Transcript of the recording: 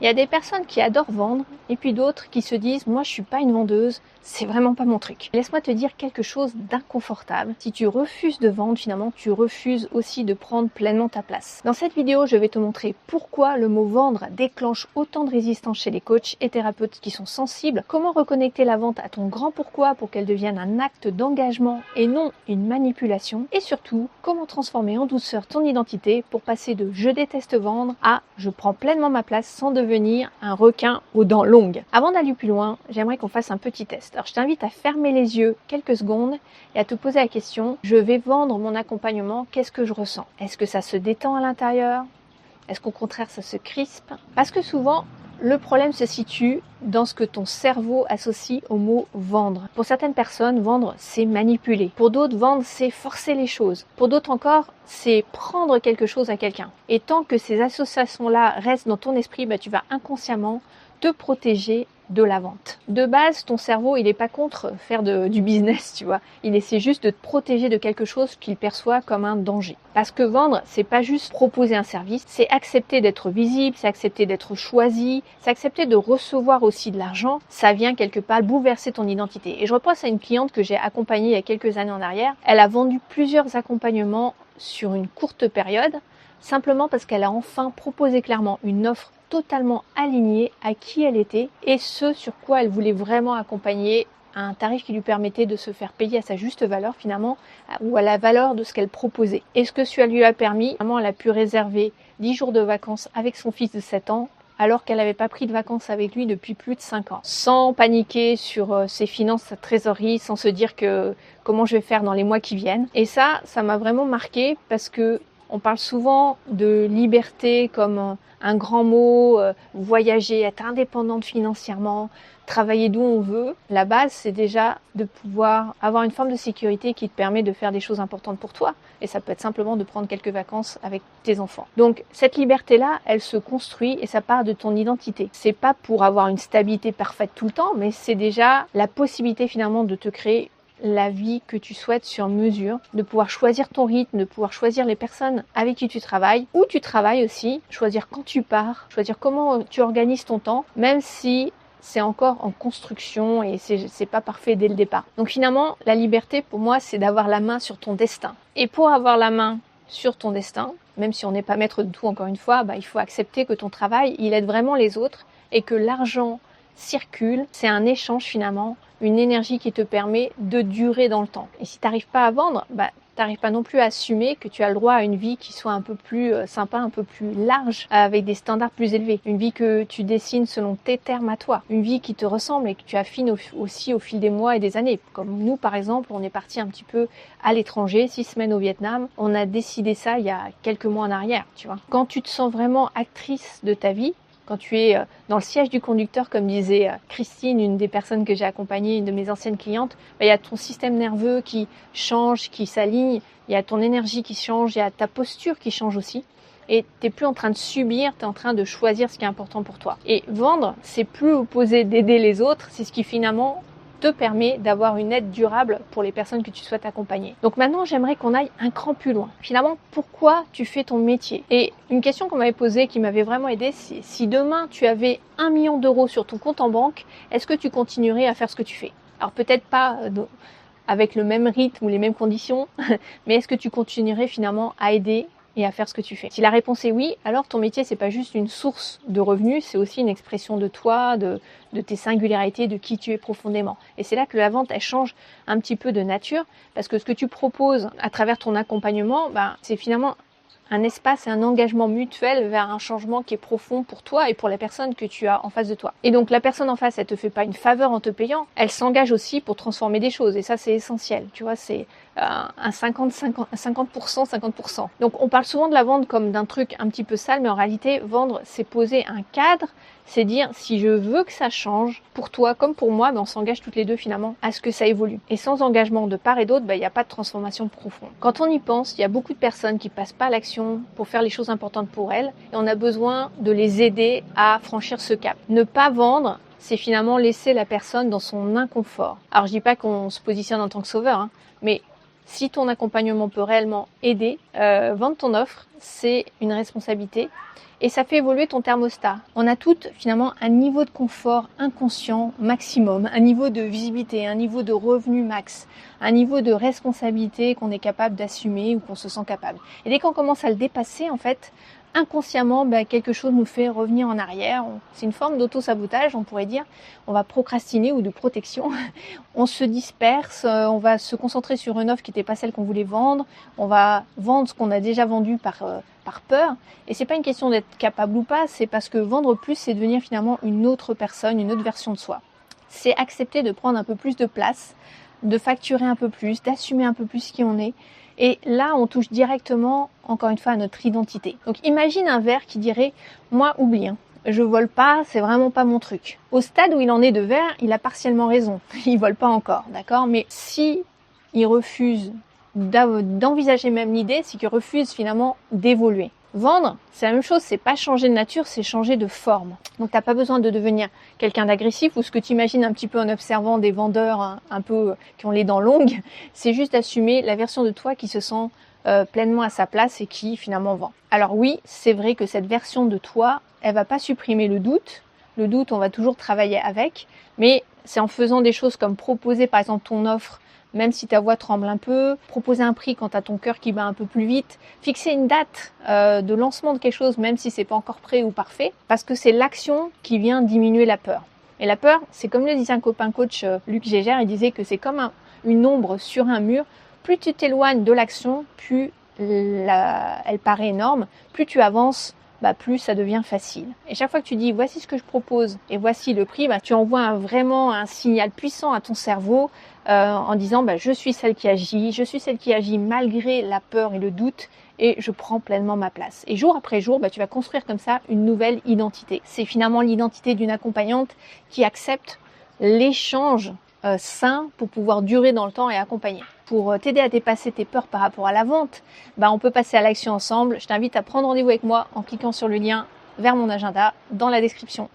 Il y a des personnes qui adorent vendre et puis d'autres qui se disent « moi je suis pas une vendeuse, c'est vraiment pas mon truc ». Laisse-moi te dire quelque chose d'inconfortable. Si tu refuses de vendre, finalement tu refuses aussi de prendre pleinement ta place. Dans cette vidéo, je vais te montrer pourquoi le mot vendre déclenche autant de résistance chez les coachs et thérapeutes qui sont sensibles, comment reconnecter la vente à ton grand pourquoi pour qu'elle devienne un acte d'engagement et non une manipulation, et surtout comment transformer en douceur ton identité pour passer de « je déteste vendre » à « je prends pleinement ma place sans devenir un requin aux dents longues ». Avant d'aller plus loin, j'aimerais qu'on fasse un petit test. Alors je t'invite à fermer les yeux quelques secondes et à te poser la question, je vais vendre mon accompagnement, qu'est-ce que je ressens? Est-ce que ça se détend à l'intérieur? Est-ce qu'au contraire ça se crispe? Parce que souvent, le problème se situe dans ce que ton cerveau associe au mot vendre. Pour certaines personnes, vendre, c'est manipuler. Pour d'autres, vendre, c'est forcer les choses. Pour d'autres encore, c'est prendre quelque chose à quelqu'un. Et tant que ces associations-là restent dans ton esprit, tu vas inconsciemment te protéger de la vente. De base, ton cerveau, il n'est pas contre faire du business, tu vois. Il essaie juste de te protéger de quelque chose qu'il perçoit comme un danger. Parce que vendre, c'est pas juste proposer un service, c'est accepter d'être visible, c'est accepter d'être choisi, c'est accepter de recevoir aussi de l'argent. Ça vient quelque part bouleverser ton identité. Et je repense à une cliente que j'ai accompagnée il y a quelques années en arrière. Elle a vendu plusieurs accompagnements sur une courte période, simplement parce qu'elle a enfin proposé clairement une offre totalement alignée à qui elle était et ce sur quoi elle voulait vraiment accompagner, à un tarif qui lui permettait de se faire payer à sa juste valeur finalement, ou à la valeur de ce qu'elle proposait. Et ce que ça lui a permis, vraiment elle a pu réserver 10 jours de vacances avec son fils de 7 ans, alors qu'elle n'avait pas pris de vacances avec lui depuis plus de 5 ans. Sans paniquer sur ses finances, sa trésorerie, sans se dire que comment je vais faire dans les mois qui viennent. Et ça m'a vraiment marqué parce que on parle souvent de liberté comme un grand mot, voyager, être indépendante financièrement, travailler d'où on veut. La base, c'est déjà de pouvoir avoir une forme de sécurité qui te permet de faire des choses importantes pour toi. Et ça peut être simplement de prendre quelques vacances avec tes enfants. Donc cette liberté-là, elle se construit et ça part de ton identité. C'est pas pour avoir une stabilité parfaite tout le temps, mais c'est déjà la possibilité finalement de te créer la vie que tu souhaites sur mesure, de pouvoir choisir ton rythme, de pouvoir choisir les personnes avec qui tu travailles, où tu travailles aussi, choisir quand tu pars, choisir comment tu organises ton temps, même si c'est encore en construction et c'est pas parfait dès le départ. Donc finalement, la liberté pour moi, c'est d'avoir la main sur ton destin. Et pour avoir la main sur ton destin, même si on n'est pas maître de tout encore une fois, il faut accepter que ton travail, il aide vraiment les autres et que l'argent circule, c'est un échange finalement, une énergie qui te permet de durer dans le temps. Et si tu n'arrives pas à vendre, tu n'arrives pas non plus à assumer que tu as le droit à une vie qui soit un peu plus sympa, un peu plus large, avec des standards plus élevés. Une vie que tu dessines selon tes termes à toi. Une vie qui te ressemble et que tu affines aussi au fil des mois et des années. Comme nous, par exemple, on est parti un petit peu à l'étranger, 6 semaines au Vietnam. On a décidé ça il y a quelques mois en arrière, tu vois. Quand tu te sens vraiment actrice de ta vie, quand tu es dans le siège du conducteur, comme disait Christine, une des personnes que j'ai accompagnées, une de mes anciennes clientes, il y a ton système nerveux qui change, qui s'aligne, il y a ton énergie qui change, il y a ta posture qui change aussi. Et tu n'es plus en train de subir, tu es en train de choisir ce qui est important pour toi. Et vendre, c'est plus opposé d'aider les autres, c'est ce qui finalement te permet d'avoir une aide durable pour les personnes que tu souhaites accompagner. Donc maintenant, j'aimerais qu'on aille un cran plus loin. Finalement, pourquoi tu fais ton métier? Et une question qu'on m'avait posée qui m'avait vraiment aidée, c'est si demain tu avais 1 million d'euros sur ton compte en banque, est-ce que tu continuerais à faire ce que tu fais? Alors peut-être pas avec le même rythme ou les mêmes conditions, mais est-ce que tu continuerais finalement à aider et à faire ce que tu fais? Si la réponse est oui, alors ton métier, c'est pas juste une source de revenus, c'est aussi une expression de toi, de tes singularités, de qui tu es profondément. Et c'est là que la vente, elle change un petit peu de nature, parce que ce que tu proposes à travers ton accompagnement, c'est finalement un espace et un engagement mutuel vers un changement qui est profond pour toi et pour la personne que tu as en face de toi. Et donc la personne en face, elle te fait pas une faveur en te payant, elle s'engage aussi pour transformer des choses. Et ça, c'est essentiel. Tu vois, c'est un 50%, 50%. Donc on parle souvent de la vente comme d'un truc un petit peu sale, mais en réalité, vendre, c'est poser un cadre, c'est dire si je veux que ça change, pour toi comme pour moi, on s'engage toutes les deux finalement à ce que ça évolue. Et sans engagement de part et d'autre, il n'y a pas de transformation profonde. Quand on y pense, il y a beaucoup de personnes qui passent pas à l'action pour faire les choses importantes pour elles, et on a besoin de les aider à franchir ce cap. Ne pas vendre, c'est finalement laisser la personne dans son inconfort. Alors je dis pas qu'on se positionne en tant que sauveur, mais si ton accompagnement peut réellement aider, vendre ton offre, c'est une responsabilité et ça fait évoluer ton thermostat. On a toutes finalement un niveau de confort inconscient maximum, un niveau de visibilité, un niveau de revenu max, un niveau de responsabilité qu'on est capable d'assumer ou qu'on se sent capable. Et dès qu'on commence à le dépasser, en fait, inconsciemment, quelque chose nous fait revenir en arrière. C'est une forme d'auto-sabotage, on pourrait dire. On va procrastiner ou de protection. On se disperse, on va se concentrer sur une offre qui n'était pas celle qu'on voulait vendre. On va vendre ce qu'on a déjà vendu par peur. Et c'est pas une question d'être capable ou pas, c'est parce que vendre plus, c'est devenir finalement une autre personne, une autre version de soi. C'est accepter de prendre un peu plus de place, de facturer un peu plus, d'assumer un peu plus qui on est. Et là, on touche directement, encore une fois, à notre identité. Donc imagine un verre qui dirait « moi, oublie, hein, je vole pas, c'est vraiment pas mon truc ». Au stade où il en est de verre, il a partiellement raison. Il vole pas encore, d'accord? Mais si il refuse d'envisager même l'idée, c'est qu'il refuse finalement d'évoluer. Vendre, c'est la même chose, c'est pas changer de nature, c'est changer de forme. Donc t'as pas besoin de devenir quelqu'un d'agressif ou ce que tu imagines un petit peu en observant des vendeurs un peu qui ont les dents longues, c'est juste d'assumer la version de toi qui se sent pleinement à sa place et qui finalement vend. Alors oui, c'est vrai que cette version de toi, elle va pas supprimer le doute. Le doute, on va toujours travailler avec, mais c'est en faisant des choses comme proposer par exemple ton offre même si ta voix tremble un peu, proposer un prix quand tu as ton cœur qui bat un peu plus vite, fixer une date de lancement de quelque chose même si c'est pas encore prêt ou parfait, parce que c'est l'action qui vient diminuer la peur. Et la peur, c'est comme le disait un copain coach, Luc Gégère, il disait que c'est comme une ombre sur un mur. Plus tu t'éloignes de l'action, plus elle paraît énorme, plus tu avances, plus ça devient facile. Et chaque fois que tu dis voici ce que je propose et voici le prix, tu envoies vraiment un signal puissant à ton cerveau en disant je suis celle qui agit malgré la peur et le doute et je prends pleinement ma place. Et jour après jour, tu vas construire comme ça une nouvelle identité. C'est finalement l'identité d'une accompagnante qui accepte l'échange sain pour pouvoir durer dans le temps et accompagner. Pour t'aider à dépasser tes peurs par rapport à la vente, on peut passer à l'action ensemble. Je t'invite à prendre rendez-vous avec moi en cliquant sur le lien vers mon agenda dans la description.